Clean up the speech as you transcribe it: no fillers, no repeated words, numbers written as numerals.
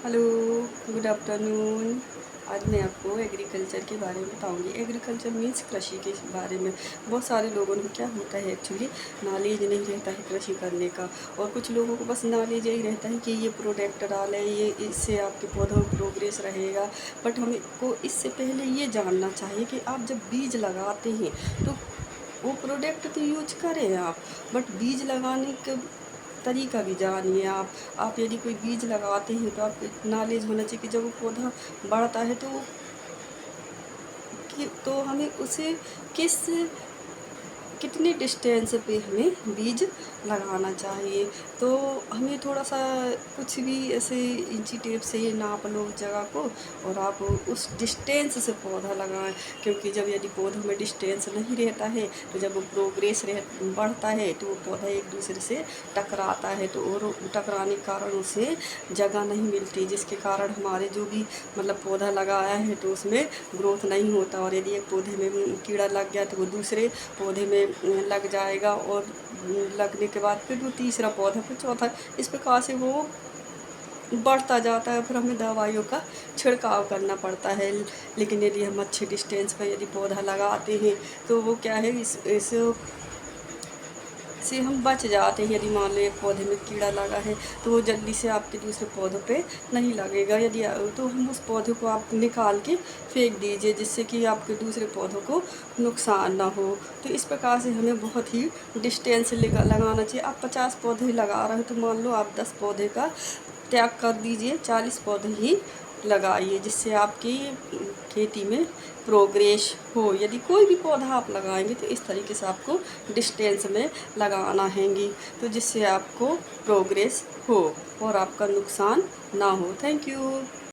Hello, good afternoon. आज मैं आपको एग्रीकल्चर के बारे में बताऊंगी। एग्रीकल्चर मीन्स कृषि के बारे में। बहुत सारे लोगों को क्या होता है, एक्चुअली नॉलेज नहीं रहता है कृषि करने का। और कुछ लोगों को बस नॉलेज यही रहता है कि ये प्रोडक्ट डालें, ये इससे आपके पौधों में प्रोग्रेस रहेगा। बट हमें को इससे पहले ये जानना चाहिए कि आप जब बीज लगाते हैं तो वो प्रोडक्ट तो यूज करें आप, बट बीज लगाने के तरीका भी जानिए आप यदि कोई बीज लगाते हैं तो आपको नॉलेज होना चाहिए कि जब वो पौधा बढ़ता है तो तो हमें उसे किस कितने डिस्टेंस पे हमें बीज लगाना चाहिए। तो हमें थोड़ा सा कुछ भी ऐसे इंची टेप से नाप लो उस जगह को, और आप उस डिस्टेंस से पौधा लगाएं। क्योंकि जब यदि पौधों में डिस्टेंस नहीं रहता है तो जब वो प्रोग्रेस बढ़ता है तो वो पौधा एक दूसरे से टकराता है, तो और टकराने के कारण उसे जगह नहीं मिलती, जिसके कारण हमारे जो भी मतलब पौधा लगाया है तो उसमें ग्रोथ नहीं होता। और यदि एक पौधे में कीड़ा लग गया तो वो दूसरे पौधे में लग जाएगा, और लगने के बाद फिर वो तीसरा पौधा, फिर चौथा, इस प्रकार से वो बढ़ता जाता है। फिर हमें दवाइयों का छिड़काव करना पड़ता है। लेकिन यदि हम अच्छे डिस्टेंस पर यदि पौधा लगाते हैं तो वो क्या है, इस से हम बच जाते हैं। यदि मान लो एक पौधे में कीड़ा लगा है तो वो जल्दी से आपके दूसरे पौधों पे नहीं लगेगा। यदि तो हम उस पौधे को आप निकाल के फेंक दीजिए, जिससे कि आपके दूसरे पौधों को नुकसान ना हो। तो इस प्रकार से हमें बहुत ही डिस्टेंस लगाना चाहिए। आप 50 पौधे लगा रहे हो तो मान लो आप 10 पौधे का त्याग कर दीजिए, 40 पौधे ही लगाइए, जिससे आपकी खेती में प्रोग्रेस हो। यदि कोई भी पौधा आप लगाएंगे तो इस तरीके से आपको डिस्टेंस में लगाना हैंगी, तो जिससे आपको प्रोग्रेस हो और आपका नुकसान ना हो। Thank you.